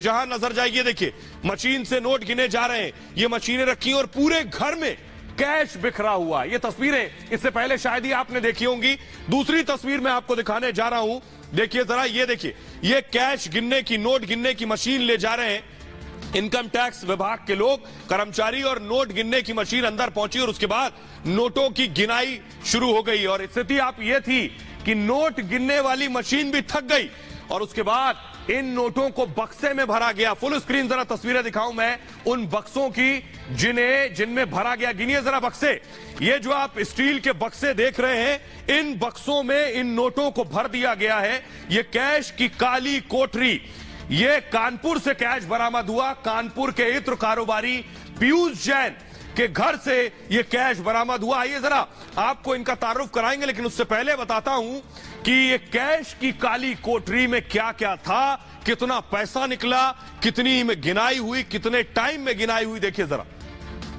जहां नजर जाएगी देखिए मशीन से नोट गिने जा रहे हैं। ये मशीनें रखी और पूरे घर में कैश बिखरा हुआ। ये तस्वीरें इससे पहले शायद ही आपने देखी होंगी। दूसरी तस्वीर मैं आपको दिखाने जा रहा हूं, देखिए जरा, ये देखिए, ये कैश गिनने की, नोट गिनने की मशीन ले जा रहे हैं इनकम टैक्स विभाग के लोग, कर्मचारी, और नोट गिनने की मशीन अंदर पहुंची और उसके बाद नोटों की गिनाई शुरू हो गई। और स्थिति आप ये थी कि नोट गिनने वाली मशीन भी थक गई और उसके बाद इन नोटों को बक्से में भरा गया। फुल स्क्रीन जरा तस्वीरें दिखाऊं मैं उन बक्सों की जिनमें भरा गया। गिनिए जरा बक्से। ये जो आप स्टील के बक्से देख रहे हैं, इन बक्सों में इन नोटों को भर दिया गया है। ये कैश की काली कोठरी। ये कानपुर से कैश बरामद हुआ। कानपुर के इत्र कारोबारी पीयूष जैन के घर से ये कैश बरामद हुआ। आइए जरा आपको इनका तारुफ कराएंगे, लेकिन उससे पहले बताता हूं कि ये कैश की काली कोठरी में क्या क्या था, कितना पैसा निकला, कितनी में गिनाई हुई, कितने टाइम में गिनाई हुई। देखिए जरा,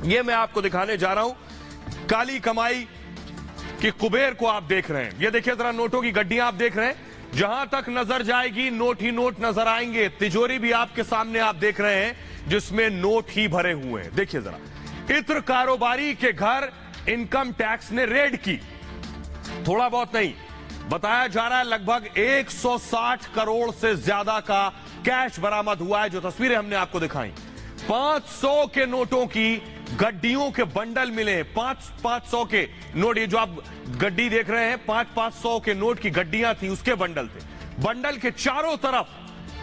ये मैं आपको दिखाने जा रहा हूं। काली कमाई की कुबेर को आप देख रहे हैं। ये देखिए जरा, नोटों की गड्डियां आप देख रहे हैं। जहां तक नजर जाएगी नोट ही नोट नजर आएंगे। तिजोरी भी आपके सामने आप देख रहे हैं जिसमें नोट ही भरे हुए हैं। देखिए जरा, इत्र कारोबारी के घर इनकम टैक्स ने रेड की। थोड़ा बहुत नहीं, बताया जा रहा है लगभग 160 करोड़ से ज्यादा का कैश बरामद हुआ है। जो तस्वीरें हमने आपको दिखाई, 500 के नोटों की गड्डियों के बंडल मिले हैं। 500 के नोट, ये जो आप गड्डी देख रहे हैं, 500 के नोट की गड्डियां थी, उसके बंडल थे। बंडल के चारों तरफ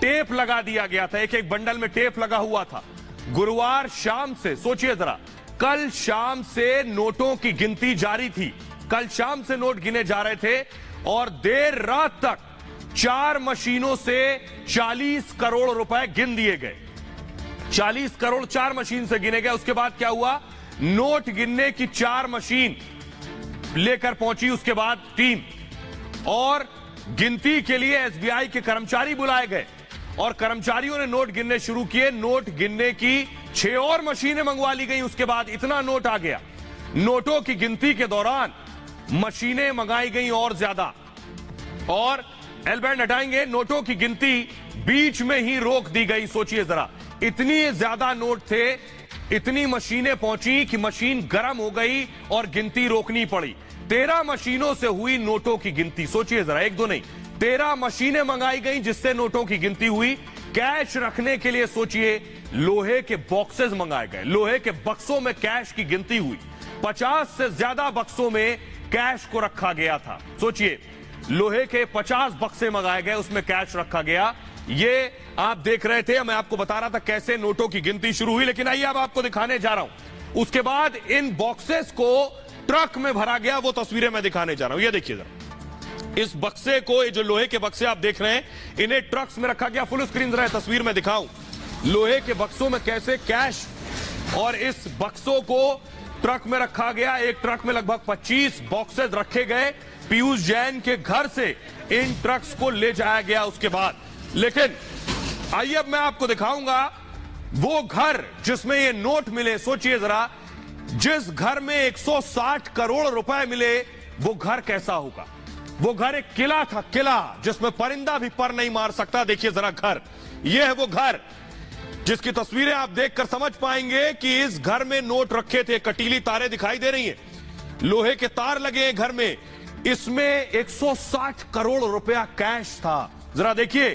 टेप लगा दिया गया था, एक एक बंडल में टेप लगा हुआ था। गुरुवार शाम से, सोचिए जरा, कल शाम से नोटों की गिनती जारी थी। कल शाम से नोट गिने जा रहे थे और देर रात तक 4 मशीनों से 40 करोड़ रुपए गिन दिए गए। 40 करोड़ 4 मशीन से गिने गए। उसके बाद क्या हुआ, नोट गिनने की 4 मशीन लेकर पहुंची उसके बाद टीम, और गिनती के लिए एसबीआई के कर्मचारी बुलाए गए और कर्मचारियों ने नोट गिनने शुरू किए। नोट गिनने की 6 और मशीनें मंगवा ली गई। उसके बाद इतना नोट आ गया। नोटों की गिनती के दौरान मशीनें मंगाई गई और ज्यादा, और एलबैंड हटाएंगे, नोटों की गिनती बीच में ही रोक दी गई। सोचिए जरा, इतनी ज्यादा नोट थे, इतनी मशीनें पहुंची कि मशीन गर्म हो गई और गिनती रोकनी पड़ी। 13 मशीनों से हुई नोटों की गिनती। सोचिए जरा, एक दो नहीं, 13 मशीनें मंगाई गई जिससे नोटों की गिनती हुई। कैश रखने के लिए सोचिए लोहे के बॉक्सेस मंगाए गए, लोहे के बक्सों में कैश की गिनती हुई। 50 से ज्यादा बक्सों में कैश को रखा गया था। सोचिए, लोहे के 50 बक्से मंगाए गए, उसमें कैश रखा गया। ये आप देख रहे थे, मैं आपको बता रहा था कैसे नोटों की गिनती शुरू हुई, लेकिन आइए अब आपको दिखाने जा रहा हूं। उसके बाद इन बॉक्सेस को ट्रक में भरा गया, वो तस्वीरें मैं दिखाने जा रहा हूं। ये देखिए जरा, इस बक्से को, ये जो लोहे के बक्से आप देख रहे हैं, इन्हें ट्रक्स में रखा गया। फुल स्क्रीन जरा तस्वीर में दिखाऊं, लोहे के बक्सों में कैसे कैश, और इस बक्सों को ट्रक में रखा गया। एक ट्रक में लगभग 25 बॉक्सेस रखे गए। पीयूष जैन के घर से इन ट्रक्स को ले जाया गया उसके बाद। लेकिन आइए अब मैं आपको दिखाऊंगा वो घर जिसमें ये नोट मिले। सोचिए जरा, जिस घर में 160 करोड़ रुपए मिले, वो घर कैसा होगा। वो घर एक किला था, किला जिसमें परिंदा भी पर नहीं मार सकता। देखिए जरा घर, ये है वो घर जिसकी तस्वीरें आप देखकर समझ पाएंगे कि इस घर में नोट रखे थे। कटीली तारें दिखाई दे रही हैं, लोहे के तार लगे हैं घर में। इसमें 160 करोड़ रुपया कैश था। जरा देखिए,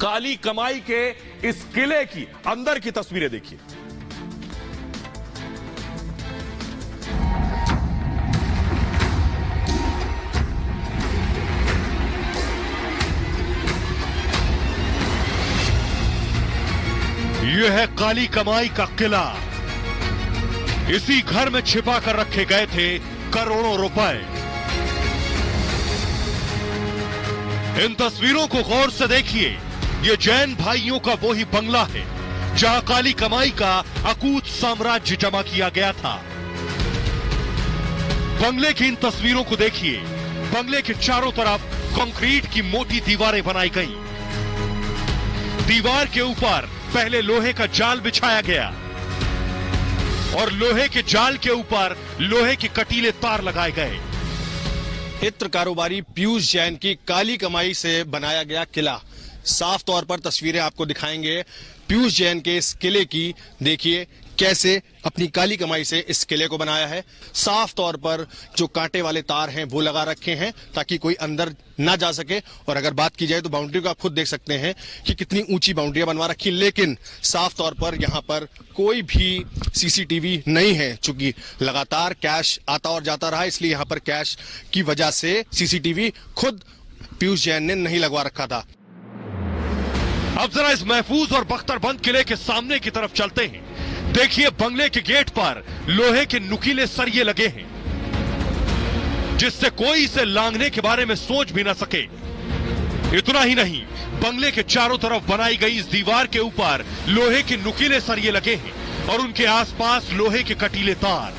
काली कमाई के इस किले की अंदर की तस्वीरें देखिए। यह है काली कमाई का किला। इसी घर में छिपा कर रखे गए थे करोड़ों रुपए। इन तस्वीरों को गौर से देखिए। ये जैन भाइयों का वो ही बंगला है जहां काली कमाई का अकूत साम्राज्य जमा किया गया था। बंगले की इन तस्वीरों को देखिए। बंगले के चारों तरफ कंक्रीट की मोटी दीवारें बनाई गई। दीवार के ऊपर पहले लोहे का जाल बिछाया गया और लोहे के जाल के ऊपर लोहे के कटीले तार लगाए गए। इत्र कारोबारी पीयूष जैन की काली कमाई से बनाया गया किला। साफ तौर पर तस्वीरें आपको दिखाएंगे पीयूष जैन के इस किले की। देखिए कैसे अपनी काली कमाई से इस किले को बनाया है। साफ तौर पर जो कांटे वाले तार हैं वो लगा रखे हैं ताकि कोई अंदर ना जा सके। और अगर बात की जाए तो बाउंड्री को आप खुद देख सकते हैं कि कितनी ऊंची बाउंड्रियां बनवा रखी, लेकिन साफ तौर पर यहां पर कोई भी सीसीटीवी नहीं है। चूंकि लगातार कैश आता और जाता रहा, इसलिए यहां पर कैश की वजह से सीसीटीवी खुद पीयूष जैन ने नहीं लगवा रखा था। अब जरा इस महफूज और बख्तरबंद किले के सामने की तरफ चलते हैं। देखिए बंगले के गेट पर लोहे के नुकीले सरिये लगे हैं जिससे कोई इसे लांघने के बारे में सोच भी ना सके। इतना ही नहीं, बंगले के चारों तरफ बनाई गई इस दीवार के ऊपर लोहे के नुकीले सरिये लगे हैं और उनके आसपास लोहे के कटीले तार।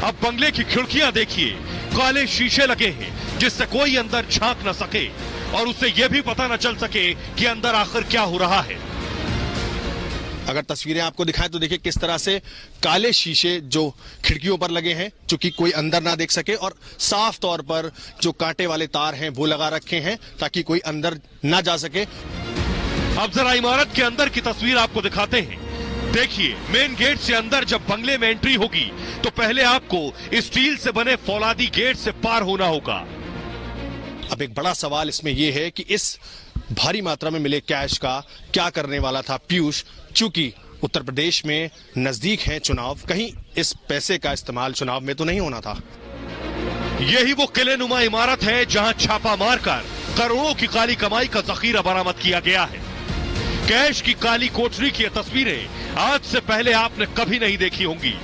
अब बंगले की खिड़कियां देखिए, काले शीशे लगे हैं जिससे कोई अंदर झांक न सके और उसे यह भी पता न चल सके कि अंदर आखिर क्या हो रहा है। अगर तस्वीरें आपको दिखाएं तो देखिए किस तरह से काले शीशे जो खिड़कियों पर लगे हैं चूंकि कोई अंदर ना देख सके, और साफ तौर पर जो कांटे वाले तार हैं वो लगा रखे हैं ताकि कोई अंदर ना जा सके। अब जरा इमारत के अंदर की तस्वीर आपको दिखाते हैं। देखिए मेन गेट से अंदर जब बंगले में एंट्री होगी तो पहले आपको स्टील से बने फौलादी गेट से पार होना होगा। अब एक बड़ा सवाल इसमें यह है कि इस भारी मात्रा में मिले कैश का क्या करने वाला था पीयूष। चूंकि उत्तर प्रदेश में नजदीक है चुनाव, कहीं इस पैसे का इस्तेमाल चुनाव में तो नहीं होना था। यही वो किलेनुमा इमारत है जहां छापा मारकर करोड़ों की काली कमाई का जखीरा बरामद किया गया है। कैश की काली कोठरी की ये तस्वीरें आज से पहले आपने कभी नहीं देखी होंगी।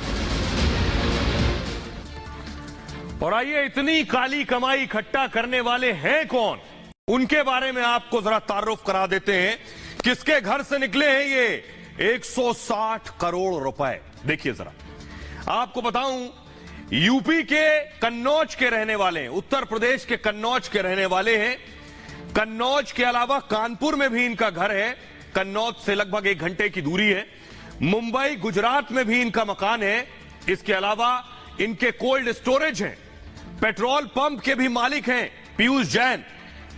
और आइए, इतनी काली कमाई इकट्ठा करने वाले हैं कौन, उनके बारे में आपको जरा तारुफ करा देते हैं। किसके घर से निकले हैं ये 160 करोड़ रुपए। देखिए जरा, आपको बताऊं, यूपी के कन्नौज के रहने वाले हैं, उत्तर प्रदेश के कन्नौज के रहने वाले हैं। कन्नौज के अलावा कानपुर में भी इनका घर है, कन्नौज से लगभग 1 घंटे की दूरी है। मुंबई गुजरात में भी इनका मकान है। इसके अलावा इनके कोल्ड स्टोरेज हैं, पेट्रोल पंप के भी मालिक हैं पीयूष जैन।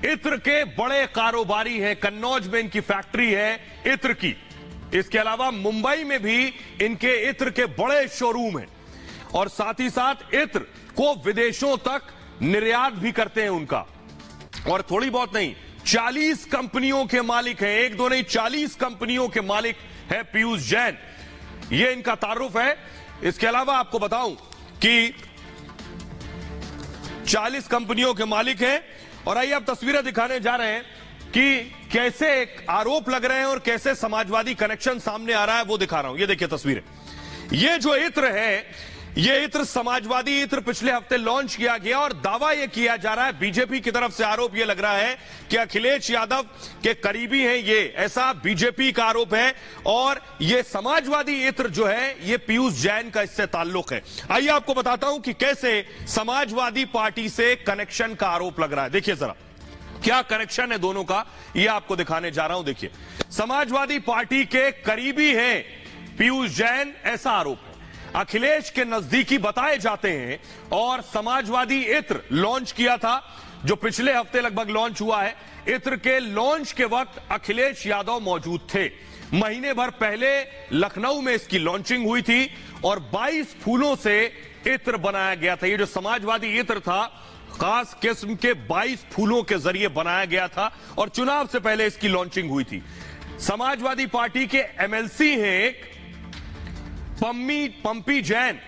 इत्र के बड़े कारोबारी हैं, कन्नौज में इनकी फैक्ट्री है इत्र की। इसके अलावा मुंबई में भी इनके इत्र के बड़े शोरूम हैं और साथ ही साथ इत्र को विदेशों तक निर्यात भी करते हैं उनका। और थोड़ी बहुत नहीं, 40 कंपनियों के मालिक हैं, एक दो नहीं 40 कंपनियों के मालिक है पीयूष जैन। ये इनका तारुफ है। इसके अलावा आपको बताऊं कि 40 कंपनियों के मालिक हैं। और आइए अब तस्वीरें दिखाने जा रहे हैं कि कैसे एक आरोप लग रहे हैं और कैसे समाजवादी कनेक्शन सामने आ रहा है, वो दिखा रहा हूं। ये देखिए तस्वीरें। ये जो इत्र है, ये इत्र समाजवादी इत्र पिछले हफ्ते लॉन्च किया गया और दावा यह किया जा रहा है, बीजेपी की तरफ से आरोप यह लग रहा है कि अखिलेश यादव के करीबी हैं ये, ऐसा बीजेपी का आरोप है। और ये समाजवादी इत्र जो है ये पीयूष जैन का इससे ताल्लुक है। आइए आपको बताता हूं कि कैसे समाजवादी पार्टी से कनेक्शन का आरोप लग रहा है। देखिए जरा क्या कनेक्शन है दोनों का, यह आपको दिखाने जा रहा हूं। देखिए, समाजवादी पार्टी के करीबी हैं पीयूष जैन, ऐसा आरोप है। अखिलेश के नजदीकी बताए जाते हैं और समाजवादी इत्र लॉन्च किया था जो पिछले हफ्ते लगभग लॉन्च हुआ है। इत्र के लॉन्च के वक्त अखिलेश यादव मौजूद थे। महीने भर पहले लखनऊ में इसकी लॉन्चिंग हुई थी और 22 फूलों से इत्र बनाया गया था। ये जो समाजवादी इत्र था खास किस्म के 22 फूलों के जरिए बनाया गया था और चुनाव से पहले इसकी लॉन्चिंग हुई थी। समाजवादी पार्टी के एमएलसी हैं एक पंपी जैन।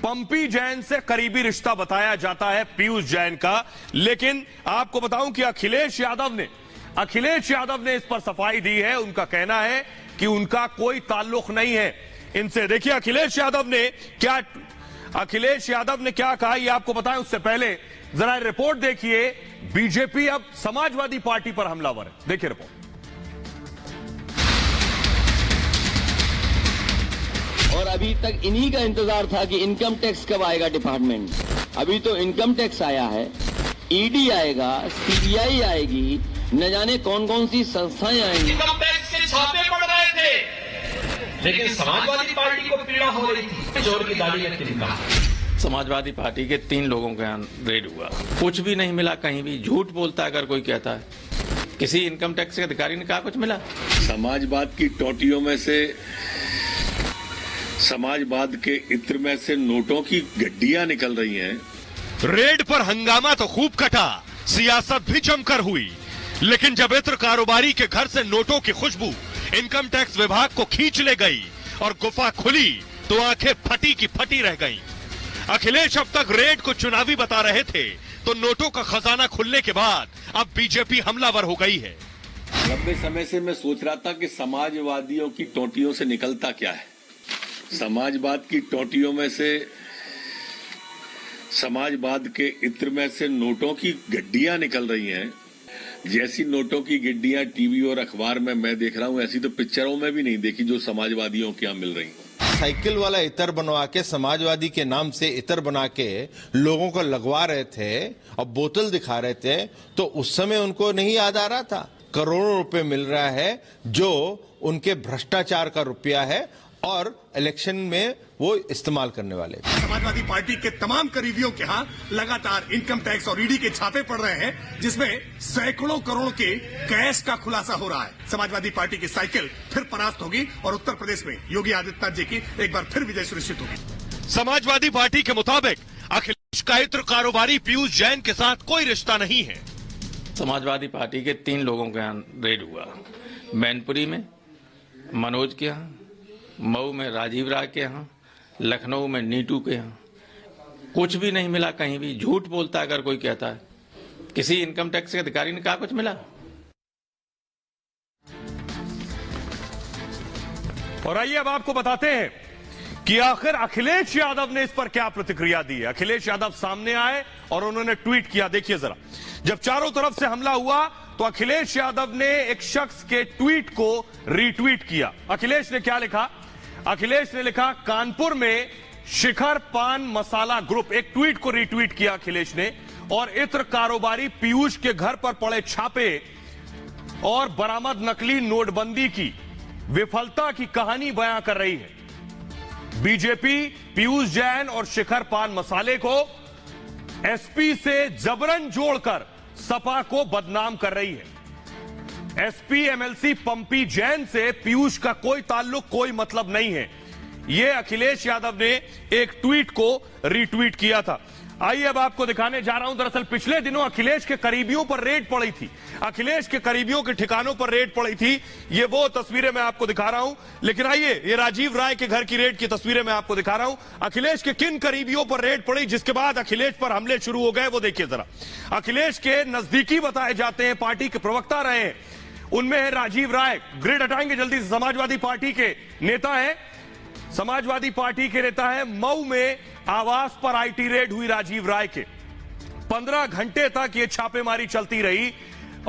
पंपी जैन से करीबी रिश्ता बताया जाता है पीयूष जैन का। लेकिन आपको बताऊं कि अखिलेश यादव ने इस पर सफाई दी है। उनका कहना है कि उनका कोई ताल्लुक नहीं है इनसे। देखिए अखिलेश यादव ने क्या कहा ये आपको बताएं उससे पहले जरा रिपोर्ट देखिए। बीजेपी अब समाजवादी पार्टी पर हमलावर है। देखिए रिपोर्ट। और अभी तक इन्हीं का इंतजार था कि इनकम टैक्स कब आएगा डिपार्टमेंट। अभी तो इनकम टैक्स आया है, ईडी आएगा, सीबीआई आएगी, न जाने कौन कौन सी संस्थाएं आएंगी। इनकम टैक्स के छापे पड़ रहे थे लेकिन समाजवादी पार्टी को पीड़ा हो रही थी। चोर की दाढ़ी में तिनका। समाजवादी पार्टी के 3 लोगों के यहाँ रेड हुआ, कुछ भी नहीं मिला कहीं भी। झूठ बोलता है अगर कोई कहता है किसी इनकम टैक्स के अधिकारी ने कहा कुछ मिला? समाजवाद की टोटियों में से, समाजवाद के इत्र में से नोटों की गड्डियां निकल रही हैं। रेड पर हंगामा तो खूब कटा, सियासत भी जमकर हुई, लेकिन जब इत्र कारोबारी के घर से नोटों की खुशबू इनकम टैक्स विभाग को खींच ले गई और गुफा खुली तो आंखें फटी की फटी रह गईं। अखिलेश अब तक रेड को चुनावी बता रहे थे, तो नोटों का खजाना खुलने के बाद अब बीजेपी हमलावर हो गई है। लंबे समय से मैं सोच रहा था कि समाजवादियों की टोटियों से निकलता क्या है। समाजवाद की टोटियों में से, समाजवाद के इत्र में से नोटों की गड्डियां निकल रही हैं। जैसी नोटों की गड्डियां टीवी और अखबार में मैं देख रहा हूं, ऐसी तो पिक्चरों में भी नहीं देखी जो समाजवादियों के यहां मिल रही। साइकिल वाला इतर बनवा के, समाजवादी के नाम से इतर बना के लोगों को लगवा रहे थे और बोतल दिखा रहे थे, तो उस समय उनको नहीं याद आ रहा था करोड़ों रुपए मिल रहा है जो उनके भ्रष्टाचार का रुपया है और इलेक्शन में वो इस्तेमाल करने वाले। समाजवादी पार्टी के तमाम करीबियों के यहाँ लगातार इनकम टैक्स और ईडी के छापे पड़ रहे हैं, जिसमें सैकड़ों करोड़ के कैश का खुलासा हो रहा है। समाजवादी पार्टी की साइकिल फिर परास्त होगी और उत्तर प्रदेश में योगी आदित्यनाथ जी की एक बार फिर विजय सुनिश्चित होगी। समाजवादी पार्टी के मुताबिक अखिलेश का इत्र कारोबारी पीयूष जैन के साथ कोई रिश्ता नहीं है। समाजवादी पार्टी के 3 लोगों के यहाँ रेड हुआ, मैनपुरी में मनोज के यहाँ, मऊ में राजीव राय के यहाँ, लखनऊ में नीटू के यहाँ। कुछ भी नहीं मिला कहीं भी। झूठ बोलता है अगर कोई कहता है। किसी इनकम टैक्स के अधिकारी ने कहा कुछ मिला? और आइए अब आपको बताते हैं कि आखिर अखिलेश यादव ने इस पर क्या प्रतिक्रिया दी है। अखिलेश यादव सामने आए और उन्होंने ट्वीट किया, देखिए जरा। जब चारों तरफ से हमला हुआ तो अखिलेश यादव ने एक शख्स के ट्वीट को रीट्वीट किया। अखिलेश ने क्या लिखा? अखिलेश ने लिखा, कानपुर में शिखर पान मसाला ग्रुप। एक ट्वीट को रीट्वीट किया अखिलेश ने, और इत्र कारोबारी पीयूष के घर पर पड़े छापे और बरामद नकली नोटबंदी की विफलता की कहानी बयां कर रही है। बीजेपी पीयूष जैन और शिखर पान मसाले को एसपी से जबरन जोड़कर सपा को बदनाम कर रही है। एसपी एमएलसी पंपी जैन से पीयूष का कोई ताल्लुक, कोई मतलब नहीं है। यह अखिलेश यादव ने एक ट्वीट को रीट्वीट किया था। आइए अब आपको दिखाने जा रहा हूं। दरअसल पिछले दिनों अखिलेश के करीबियों पर रेड पड़ी थी, अखिलेश के करीबियों के ठिकानों पर रेड पड़ी थी। ये वो तस्वीरें मैं आपको दिखा रहा हूं। लेकिन आइए, ये राजीव राय के घर की रेड की तस्वीरें मैं आपको दिखा रहा हूं। अखिलेश के किन करीबियों पर रेड पड़ी जिसके बाद अखिलेश पर हमले शुरू हो गए, वो देखिए जरा। अखिलेश के नजदीकी बताए जाते हैं, पार्टी के प्रवक्ता रहे हैं, उनमें है राजीव राय। ग्रिड हटाएंगे जल्दी से। समाजवादी पार्टी के नेता है, समाजवादी पार्टी के नेता है। मऊ में आवास पर आईटी रेड हुई राजीव राय के। 15 घंटे तक ये छापेमारी चलती रही।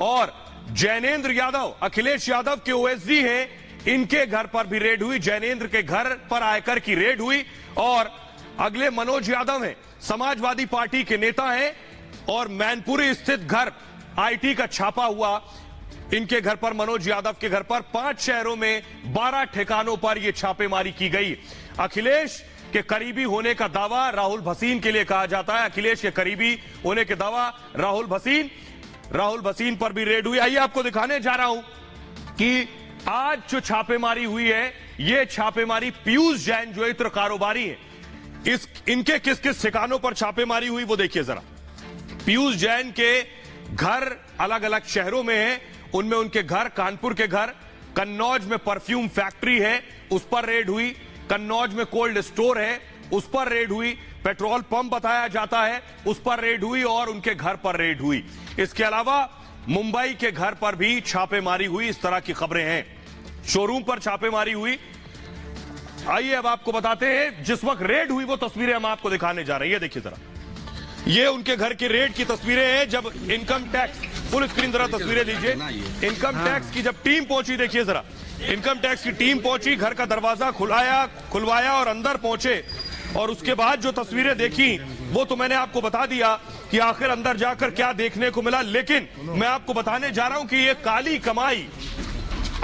और जैनेंद्र यादव, अखिलेश यादव के ओएसडी हैं, इनके घर पर भी रेड हुई। जैनेंद्र के घर पर आयकर की रेड हुई। और अगले मनोज यादव हैं, समाजवादी पार्टी के नेता हैं, और मैनपुरी स्थित घर आईटी का छापा हुआ इनके घर पर, मनोज यादव के घर पर। 5 शहरों में 12 ठिकानों पर यह छापेमारी की गई। अखिलेश के करीबी होने का दावा राहुल भसीन के लिए कहा जाता है। अखिलेश के करीबी होने के दावा राहुल भसीन पर भी रेड हुई। आइए आपको दिखाने जा रहा हूं कि आज जो छापेमारी हुई है, यह छापेमारी पीयूष जैन जो इत्र कारोबारी है, इनके किस किस ठिकानों पर छापेमारी हुई वो देखिए जरा। पीयूष जैन के घर अलग अलग शहरों में है। उनमें उनके घर, कानपुर के घर, कन्नौज में परफ्यूम फैक्ट्री है, उस पर रेड हुई। कन्नौज में कोल्ड स्टोर है, उस पर रेड हुई। पेट्रोल पंप बताया जाता है, उस पर रेड हुई और उनके घर पर रेड हुई। इसके अलावा मुंबई के घर पर भी छापेमारी हुई, इस तरह की खबरें हैं। शोरूम पर छापेमारी हुई। आइए अब आपको बताते हैं, जिस वक्त रेड हुई वो तस्वीरें हम आपको दिखाने जा रहे हैं। ये देखिए जरा, ये उनके घर की रेड की तस्वीरें हैं जब इनकम टैक्स, फुल स्क्रीन जरा तस्वीरें लीजिए। इनकम टैक्स की जब टीम पहुंची, देखिए जरा, इनकम टैक्स की टीम पहुंची, घर का दरवाजा खुलवाया और अंदर पहुंचे। और उसके बाद जो तस्वीरें देखी वो तो मैंने आपको बता दिया कि आखिर अंदर जाकर क्या देखने को मिला। लेकिन मैं आपको बताने जा रहा हूं कि ये काली कमाई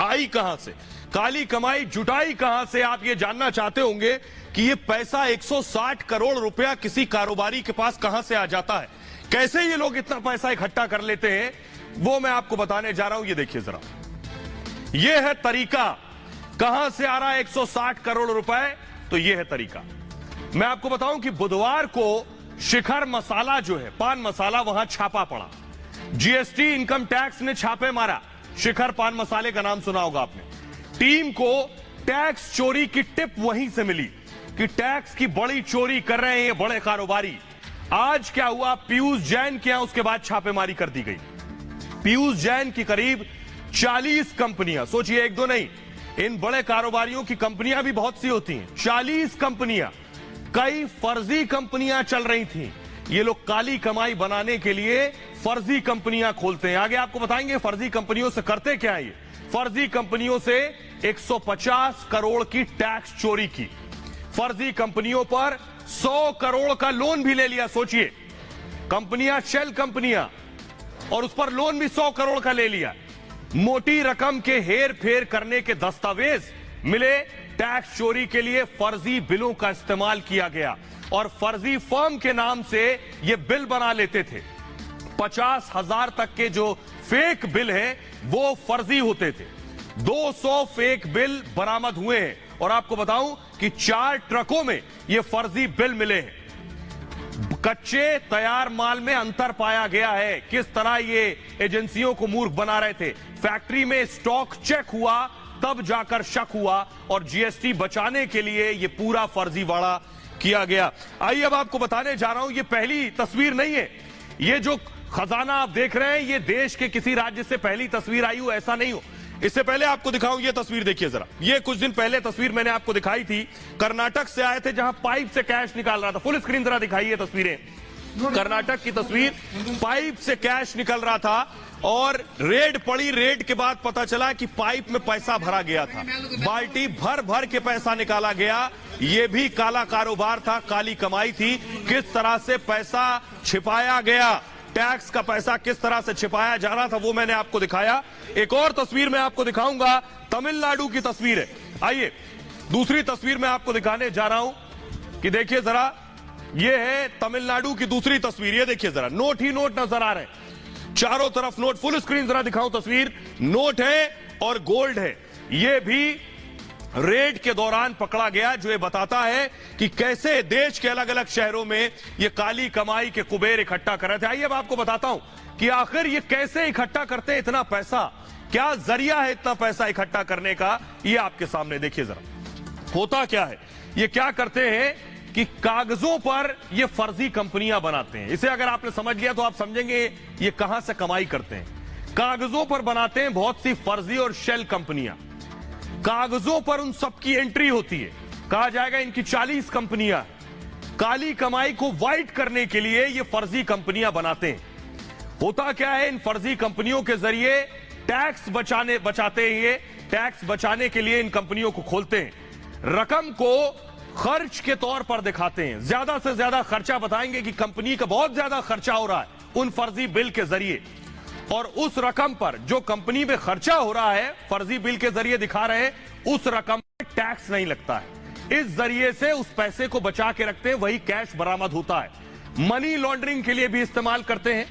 आई कहां से, काली कमाई जुटाई कहां से। आप ये जानना चाहते होंगे कि ये पैसा 160 करोड़ रुपया किसी कारोबारी के पास कहां से आ जाता है, कैसे ये लोग इतना पैसा इकट्ठा कर लेते हैं। वो मैं आपको बताने जा रहा हूं। ये देखिए जरा, ये है तरीका। कहां से आ रहा है 160 करोड़ रुपए? तो ये है तरीका। मैं आपको बताऊं कि बुधवार को शिखर मसाला जो है, पान मसाला, वहां छापा पड़ा। जीएसटी इनकम टैक्स ने छापे मारा। शिखर पान मसाले का नाम सुना होगा आपने। टीम को टैक्स चोरी की टिप वहीं से मिली कि टैक्स की बड़ी चोरी कर रहे हैं ये बड़े कारोबारी। आज क्या हुआ, पीयूष जैन के यहां उसके बाद छापेमारी कर दी गई। पीयूष जैन की करीब 40 कंपनियां, सोचिए एक दो नहीं, इन बड़े कारोबारियों की कंपनियां भी बहुत सी होती हैं। 40 कंपनियां, कई फर्जी कंपनियां चल रही थी। ये लोग काली कमाई बनाने के लिए फर्जी कंपनियां खोलते हैं। आगे आपको बताएंगे फर्जी कंपनियों से करते क्या है। ये फर्जी कंपनियों से 150 करोड़ की टैक्स चोरी की। फर्जी कंपनियों पर 100 करोड़ का लोन भी ले लिया। सोचिए, कंपनियां, शेल कंपनियां, और उस पर लोन भी 100 करोड़ का ले लिया। मोटी रकम के हेर फेर करने के दस्तावेज मिले। टैक्स चोरी के लिए फर्जी बिलों का इस्तेमाल किया गया और फर्जी फर्म के नाम से ये बिल बना लेते थे। 50,000 तक के जो फेक बिल है वो फर्जी होते थे। 200 फेक बिल बरामद हुए हैं और आपको बताऊं कि 4 ट्रकों में ये फर्जी बिल मिले हैं। कच्चे तैयार माल में अंतर पाया गया है। किस तरह ये एजेंसियों को मूर्ख बना रहे थे। फैक्ट्री में स्टॉक चेक हुआ, तब जाकर शक हुआ और जीएसटी बचाने के लिए ये पूरा फर्जीवाड़ा किया गया। आइए अब आपको बताने जा रहा हूं, ये पहली तस्वीर नहीं है। ये जो खजाना आप देख रहे हैं, ये देश के किसी राज्य से पहली तस्वीर आई हो ऐसा नहीं हो। इससे पहले आपको दिखाऊं, ये तस्वीर देखिए जरा। ये कुछ दिन पहले तस्वीर मैंने आपको दिखाई थी, कर्नाटक से आए थे जहां पाइप से कैश निकाल रहा था। फुल स्क्रीन जरा दिखाइए तस्वीरें। कर्नाटक की तस्वीर, पाइप से कैश निकल रहा था और रेड पड़ी। रेड के बाद पता चला कि पाइप में पैसा भरा गया था। बाल्टी भर भर के पैसा निकाला गया। यह भी काला कारोबार था, काली कमाई थी। किस तरह से पैसा छिपाया गया, टैक्स का पैसा किस तरह से छिपाया जा रहा था, वो मैंने आपको दिखाया। एक और तस्वीर मैं आपको दिखाऊंगा, तमिलनाडु की तस्वीर है। आइए दूसरी तस्वीर मैं आपको दिखाने जा रहा हूं कि देखिए जरा, ये है तमिलनाडु की दूसरी तस्वीर। ये देखिए जरा, नोट ही नोट नजर आ रहे हैं, चारों तरफ नोट। फुल स्क्रीन जरा दिखाऊं तस्वीर। नोट है और गोल्ड है। ये भी रेड के दौरान पकड़ा गया, जो ये बताता है कि कैसे देश के अलग अलग शहरों में ये काली कमाई के कुबेर इकट्ठा कर रहे थे। आइए अब आपको बताता हूं कि आखिर ये कैसे इकट्ठा करते हैं इतना पैसा, क्या जरिया है इतना पैसा इकट्ठा करने का। ये आपके सामने देखिए जरा, होता क्या है। ये क्या करते हैं कि कागजों पर ये फर्जी कंपनियां बनाते हैं। इसे अगर आपने समझ लिया तो आप समझेंगे ये कहां से कमाई करते हैं। कागजों पर बनाते हैं बहुत सी फर्जी और शेल कंपनियां। कागजों पर उन सबकी एंट्री होती है। कहा जाएगा इनकी 40 कंपनियां। काली कमाई को व्हाइट करने के लिए ये फर्जी कंपनियां बनाते हैं। होता क्या है, इन फर्जी कंपनियों के जरिए टैक्स बचाते हैं। ये टैक्स बचाने के लिए इन कंपनियों को खोलते हैं, रकम को खर्च के तौर पर दिखाते हैं। ज्यादा से ज्यादा खर्चा बताएंगे कि कंपनी का बहुत ज्यादा खर्चा हो रहा है उन फर्जी बिल के जरिए, और उस रकम पर जो कंपनी में खर्चा हो रहा है फर्जी बिल के जरिए दिखा रहे हैं, उस रकम पर टैक्स नहीं लगता है। इस जरिए से उस पैसे को बचा के रखते हैं, वही कैश बरामद होता है। मनी लॉन्ड्रिंग के लिए भी इस्तेमाल करते हैं,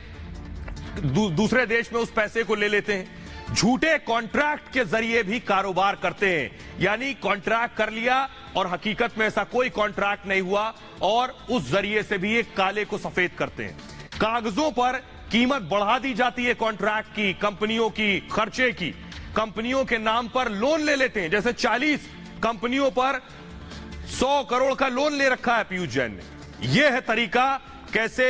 दूसरे देश में उस पैसे को ले लेते हैं। झूठे कॉन्ट्रैक्ट के जरिए भी कारोबार करते हैं, यानी कॉन्ट्रैक्ट कर लिया और हकीकत में ऐसा कोई कॉन्ट्रैक्ट नहीं हुआ, और उस जरिए से भी एक काले को सफेद करते हैं। कागजों पर कीमत बढ़ा दी जाती है कॉन्ट्रैक्ट की, कंपनियों की, खर्चे की। कंपनियों के नाम पर लोन ले लेते हैं, जैसे 40 कंपनियों पर 100 करोड़ का लोन ले रखा है पीयूष जैन ने। यह है तरीका कैसे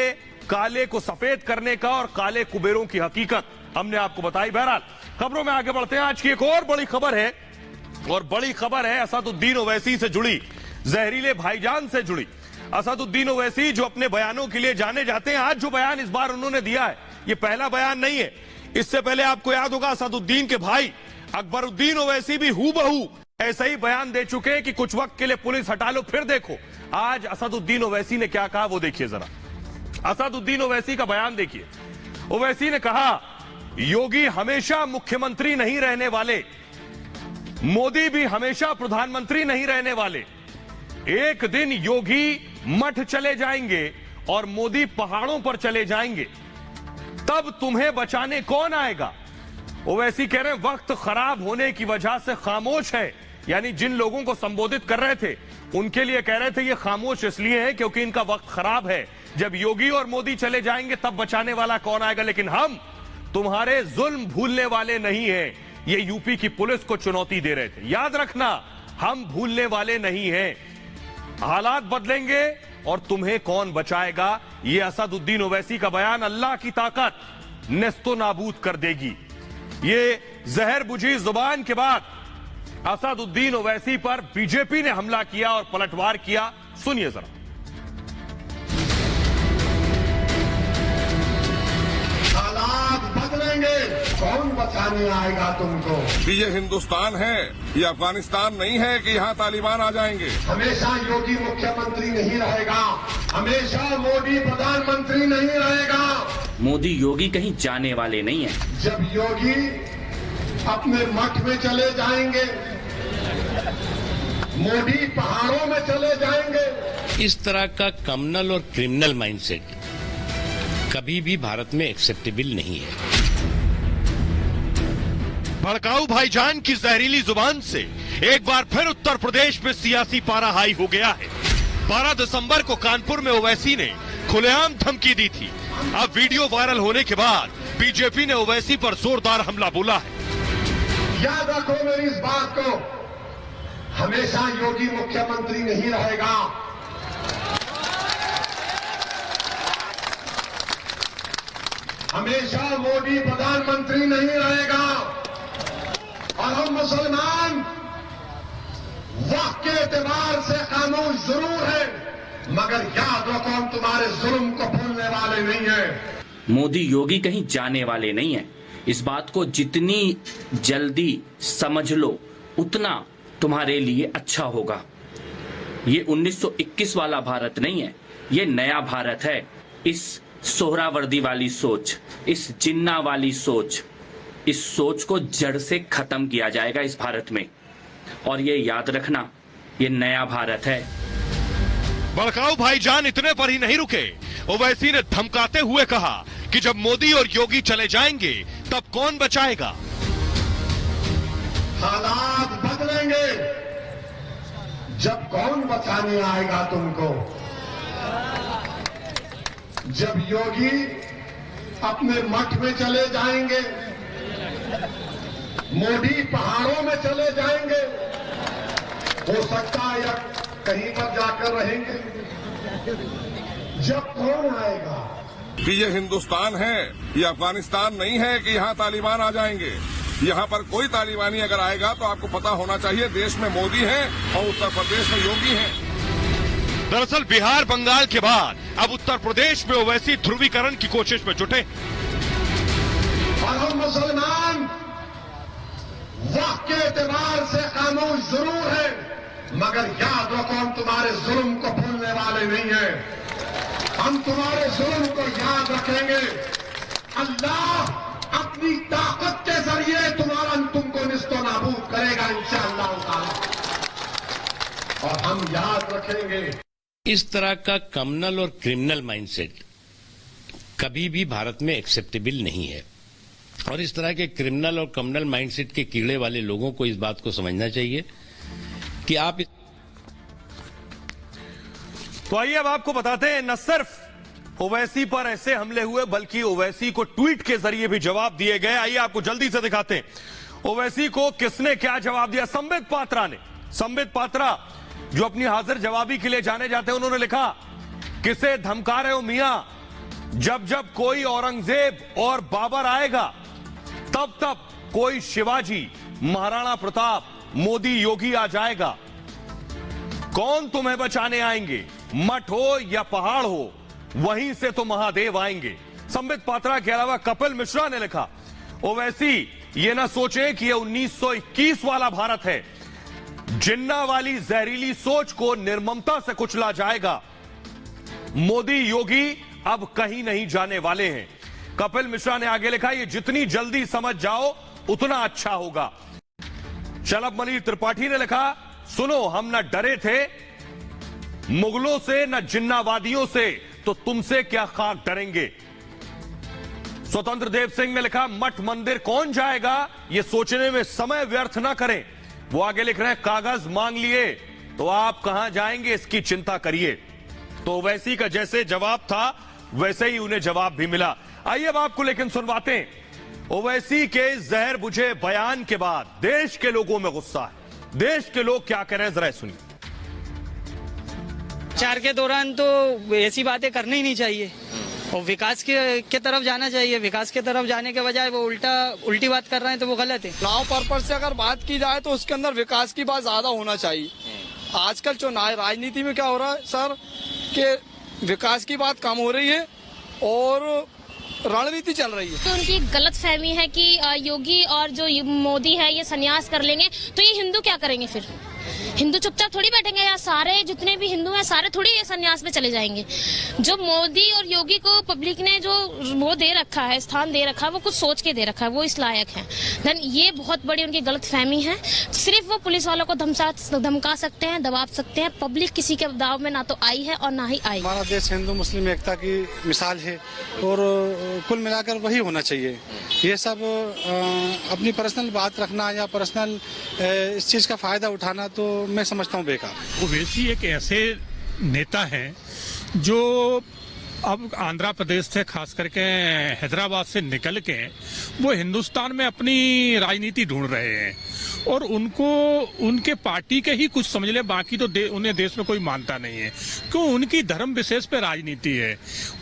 काले को सफेद करने का, और काले कुबेरों की हकीकत हमने आपको बताई। बहरहाल खबरों में आगे बढ़ते हैं। आज की एक और बड़ी खबर है, और बड़ी खबर है असदुद्दीन ओवैसी से जुड़ी, जहरीले भाईजान से जुड़ी। असदुद्दीन ओवैसी जो अपने बयानों के लिए जाने जाते हैं, आज जो बयान इस बार उन्होंने दिया है ये पहला बयान नहीं है। इससे पहले आपको याद होगा असदुद्दीन के भाई अकबरुद्दीन ओवैसी भी हूबहू ऐसा ही बयान दे चुके हैं कि कुछ वक्त के लिए पुलिस हटा लो फिर देखो। आज असदुद्दीन ओवैसी ने क्या कहा वो देखिए जरा। असदुद्दीन ओवैसी का बयान देखिए। ओवैसी ने कहा, योगी हमेशा मुख्यमंत्री नहीं रहने वाले, मोदी भी हमेशा प्रधानमंत्री नहीं रहने वाले। एक दिन योगी मठ चले जाएंगे और मोदी पहाड़ों पर चले जाएंगे। तब तुम्हें बचाने कौन आएगा? ओवैसी कह रहे हैं वक्त खराब होने की वजह से खामोश है, यानी जिन लोगों को संबोधित कर रहे थे उनके लिए कह रहे थे ये खामोश इसलिए है क्योंकि इनका वक्त खराब है। जब योगी और मोदी चले जाएंगे तब बचाने वाला कौन आएगा? लेकिन हम तुम्हारे जुल्म भूलने वाले नहीं हैं, ये यूपी की पुलिस को चुनौती दे रहे थे। याद रखना, हम भूलने वाले नहीं हैं, हालात बदलेंगे और तुम्हें कौन बचाएगा? ये असदुद्दीन ओवैसी का बयान अल्लाह की ताकत नेस्तो नाबूद कर देगी। ये जहर बुझी जुबान के बाद असदुद्दीन ओवैसी पर बीजेपी ने हमला किया और पलटवार किया। सुनिए जरा। हालात बदलेंगे, कौन बचाने आएगा तुमको? ये हिंदुस्तान है, ये अफगानिस्तान नहीं है कि यहाँ तालिबान आ जाएंगे। हमेशा योगी मुख्यमंत्री नहीं रहेगा, हमेशा मोदी प्रधानमंत्री नहीं रहेगा। मोदी योगी कहीं जाने वाले नहीं है। जब योगी अपने मठ में चले जाएंगे, मोदी पहाड़ों में चले जाएंगे। इस तरह का कम्युनल और क्रिमिनल माइंडसेट कभी भी भारत में एक्सेप्टेबल नहीं है। भड़काऊ भाईजान की जहरीली जुबान से एक बार फिर उत्तर प्रदेश में सियासी पारा हाई हो गया है। 12 दिसंबर को कानपुर में ओवैसी ने खुलेआम धमकी दी थी। अब वीडियो वायरल होने के बाद बीजेपी ने ओवैसी पर जोरदार हमला बोला है। याद रखो मेरी इस बात को, हमेशा योगी मुख्यमंत्री नहीं रहेगा, हमेशा मोदी प्रधानमंत्री नहीं रहेगा। और हम मुसलमान वक्त के एतबार से खामोश जरूर है, मगर याद रखो हम तुम्हारे जुल्म को भूलने वाले नहीं हैं। मोदी योगी कहीं जाने वाले नहीं है। इस बात को जितनी जल्दी समझ लो उतना तुम्हारे लिए अच्छा होगा। ये 1921 वाला भारत नहीं है, ये नया भारत है। इस सोहरावर्दी वाली सोच, इस जिन्ना वाली सोच, इस सोच को जड़ से खत्म किया जाएगा इस भारत में। और ये याद रखना, ये नया भारत है। भड़काऊ भाईजान इतने पर ही नहीं रुके। ओवैसी ने धमकाते हुए कहा कि जब मोदी और योगी चले जाएंगे तब कौन बचाएगा? हालात बदलेंगे, जब कौन बचाने आएगा तुमको? जब योगी अपने मठ में चले जाएंगे, मोदी पहाड़ों में चले जाएंगे, हो सकता है या कहीं पर जाकर रहेंगे। जब कौन आएगा? ये हिंदुस्तान है, ये अफगानिस्तान नहीं है कि यहाँ तालिबान आ जाएंगे। यहाँ पर कोई तालिबानी अगर आएगा तो आपको पता होना चाहिए देश में मोदी है और उत्तर प्रदेश में योगी है। दरअसल बिहार बंगाल के बाद अब उत्तर प्रदेश में ओवैसी ध्रुवीकरण की कोशिश में जुटे। और हम मुसलमान वक्त के एतबार से खामोश जरूर है, मगर याद रखो हम तुम्हारे जुल्म को भूलने वाले नहीं हैं। हम तुम्हारे जुल्म को याद रखेंगे। अल्लाह अपनी ताकत के जरिए तुमको निस्तो नाबूद करेगा इंशाअल्लाह ताला, और हम याद रखेंगे। इस तरह का कम्युनल और क्रिमिनल माइंडसेट कभी भी भारत में एक्सेप्टेबल नहीं है। और इस तरह के क्रिमिनल और कम्युनल माइंडसेट के कीड़े वाले लोगों को इस बात को समझना चाहिए कि आप। तो आइए अब आपको बताते हैं, न सिर्फ ओवैसी पर ऐसे हमले हुए बल्कि ओवैसी को ट्वीट के जरिए भी जवाब दिए गए। आइए आपको जल्दी से दिखाते हैं ओवैसी को किसने क्या जवाब दिया। संबित पात्रा ने, संबित पात्रा जो अपनी हाजिर जवाबी के लिए जाने जाते हैं, उन्होंने लिखा, किसे धमका रहे हो मियां? जब जब कोई औरंगजेब और बाबर आएगा तब तब कोई शिवाजी, महाराणा प्रताप, मोदी, योगी आ जाएगा। कौन तुम्हें बचाने आएंगे? मठ हो या पहाड़ हो, वहीं से तो महादेव आएंगे। संबित पात्रा के अलावा कपिल मिश्रा ने लिखा, ओवैसी ये ना सोचे कि ये 1921 वाला भारत है। जिन्ना वाली जहरीली सोच को निर्ममता से कुचला जाएगा। मोदी योगी अब कहीं नहीं जाने वाले हैं। कपिल मिश्रा ने आगे लिखा, ये जितनी जल्दी समझ जाओ उतना अच्छा होगा। शलभ मणि त्रिपाठी ने लिखा, सुनो हम न डरे थे मुगलों से न जिन्नावादियों से, तो तुमसे क्या खाक डरेंगे। स्वतंत्र देव सिंह ने लिखा, मठ मंदिर कौन जाएगा, ये सोचने में समय व्यर्थ ना करें। वो आगे लिख रहे हैं, कागज मांग लिए तो आप कहां जाएंगे, इसकी चिंता करिए। तो ओवैसी का जैसे जवाब था वैसे ही उन्हें जवाब भी मिला। आइए अब आपको लेकिन सुनवाते हैं। ओवैसी के जहर बुझे बयान के बाद देश के लोगों में गुस्सा है। देश के लोग क्या कह रहे हैं, जरा सुनिए। प्रचार के दौरान तो ऐसी बातें करनी ही नहीं चाहिए और विकास के तरफ जाना चाहिए। विकास के तरफ जाने के बजाय वो उल्टी बात कर रहे हैं तो वो गलत है। चुनाव पर्पज से अगर बात की जाए तो उसके अंदर विकास की बात ज्यादा होना चाहिए। आजकल चुनाव राजनीति में क्या हो रहा है सर कि विकास की बात कम हो रही है और रणनीति चल रही है। तो उनकी गलत फहमी है कि योगी और जो मोदी है ये संन्यास कर लेंगे तो ये हिंदू क्या करेंगे। फिर हिंदू चुपचाप थोड़ी बैठेंगे, या सारे जितने भी हिंदू हैं सारे थोड़ी ये संन्यास में चले जाएंगे। जो मोदी और योगी को पब्लिक ने जो वो दे रखा है, स्थान दे रखा है, वो कुछ सोच के दे रखा है, वो इस लायक है। देन ये बहुत बड़ी उनकी गलत फहमी है। सिर्फ वो पुलिस वालों को धमका सकते हैं, दबा सकते हैं। पब्लिक किसी के दाव में ना तो आई है और ना ही आई। हमारा देश हिंदू मुस्लिम एकता की मिसाल है और कुल मिलाकर वही होना चाहिए। ये सब अपनी पर्सनल बात रखना या पर्सनल इस चीज का फायदा उठाना तो मैं समझता हूँ बेकार। ओवैसी एक ऐसे नेता हैं जो अब आंध्र प्रदेश से खास करके हैदराबाद से निकल के वो हिंदुस्तान में अपनी राजनीति ढूंढ रहे हैं और उनको उनके पार्टी के ही कुछ समझ ले, बाकी तो उन्हें देश में कोई मानता नहीं है। क्यों? उनकी धर्म विशेष पे राजनीति है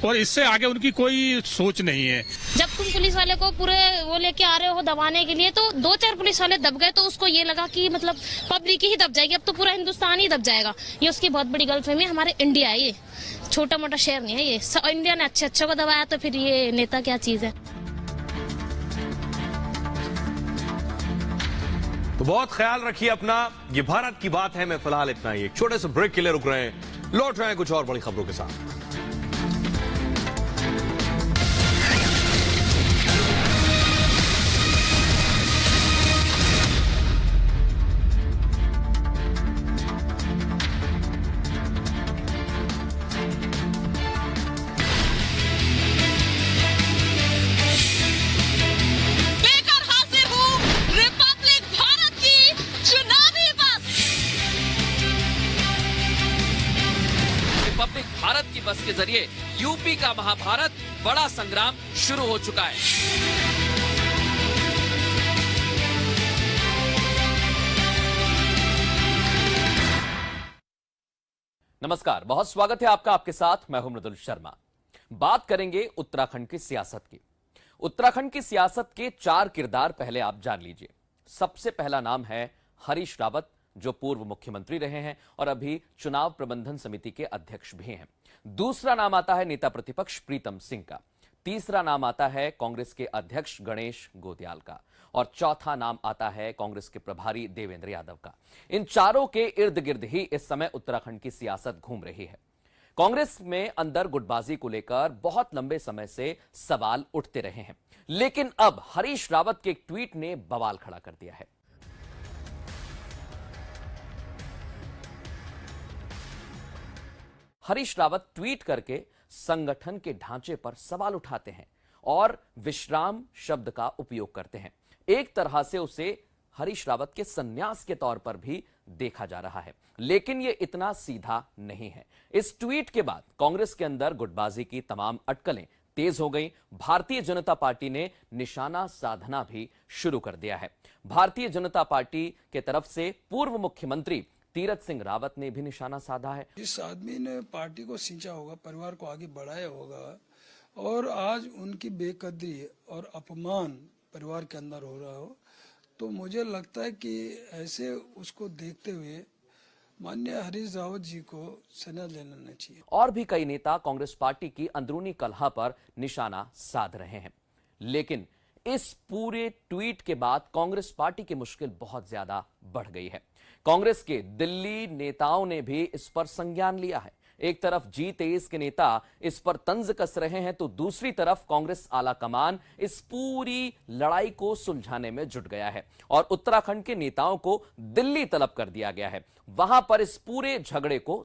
और इससे आगे उनकी कोई सोच नहीं है। जब तुम पुलिस वाले को पूरे वो लेके आ रहे हो दबाने के लिए, तो 2-4 पुलिस वाले दब गए तो उसको ये लगा कि मतलब पब्लिक ही दब जाएगी, अब तो पूरा हिंदुस्तान ही दब जाएगा। ये उसकी बहुत बड़ी गलतफहमी है। हमारे इंडिया है, ये छोटा मोटा शहर नहीं है। ये इंडिया ने अच्छे को दबाया तो फिर ये नेता क्या चीज है। तो बहुत ख्याल रखिए अपना। ये भारत की बात है। मैं फिलहाल इतना ही, एक छोटे से ब्रेक के लिए रुक रहे हैं, लौट रहे हैं कुछ और बड़ी खबरों के साथ। भारत की बस के जरिए यूपी का महाभारत बड़ा संग्राम शुरू हो चुका है। नमस्कार, बहुत स्वागत है आपका। आपके साथ मैं हूं मृदुल शर्मा। बात करेंगे उत्तराखंड की सियासत की। उत्तराखंड की सियासत के 4 किरदार पहले आप जान लीजिए। सबसे पहला नाम है हरीश रावत, जो पूर्व मुख्यमंत्री रहे हैं और अभी चुनाव प्रबंधन समिति के अध्यक्ष भी हैं। दूसरा नाम आता है नेता प्रतिपक्ष प्रीतम सिंह का। तीसरा नाम आता है कांग्रेस के अध्यक्ष गणेश गोत्याल का और चौथा नाम आता है कांग्रेस के प्रभारी देवेंद्र यादव का। इन चारों के इर्द गिर्द ही इस समय उत्तराखंड की सियासत घूम रही है। कांग्रेस में अंदर गुटबाजी को लेकर बहुत लंबे समय से सवाल उठते रहे हैं, लेकिन अब हरीश रावत के एक ट्वीट ने बवाल खड़ा कर दिया है। हरीश रावत ट्वीट करके संगठन के ढांचे पर सवाल उठाते हैं और विश्राम शब्द का उपयोग करते हैं। एक तरह से उसे हरीश रावत के संन्यास के तौर पर भी देखा जा रहा है, लेकिन यह इतना सीधा नहीं है। इस ट्वीट के बाद कांग्रेस के अंदर गुटबाजी की तमाम अटकलें तेज हो गई। भारतीय जनता पार्टी ने निशाना साधना भी शुरू कर दिया है। भारतीय जनता पार्टी के तरफ से पूर्व मुख्यमंत्री तीरथ सिंह रावत ने भी निशाना साधा है। जिस आदमी ने पार्टी को सींचा होगा, परिवार को आगे बढ़ाया होगा और आज उनकी बेकदरी और अपमान परिवार के अंदर हो रहा हो, तो मुझे लगता है कि ऐसे उसको देखते हुए माननीय हरीश रावत जी को संन्यास लेना चाहिए। और भी कई नेता कांग्रेस पार्टी की अंदरूनी कलह पर निशाना साध रहे हैं, लेकिन इस पूरे ट्वीट के बाद कांग्रेस पार्टी की मुश्किल बहुत ज्यादा बढ़ गई है। कांग्रेस के दिल्ली नेताओं ने भी इस पर संज्ञान लिया है। एक तरफ G23 के नेता इस पर तंज कस रहे हैं, तो दूसरी तरफ कांग्रेस आला कमान इस पूरी लड़ाई को सुलझाने में जुट गया है और उत्तराखंड के नेताओं को दिल्ली तलब कर दिया गया है। वहां पर इस पूरे झगड़े को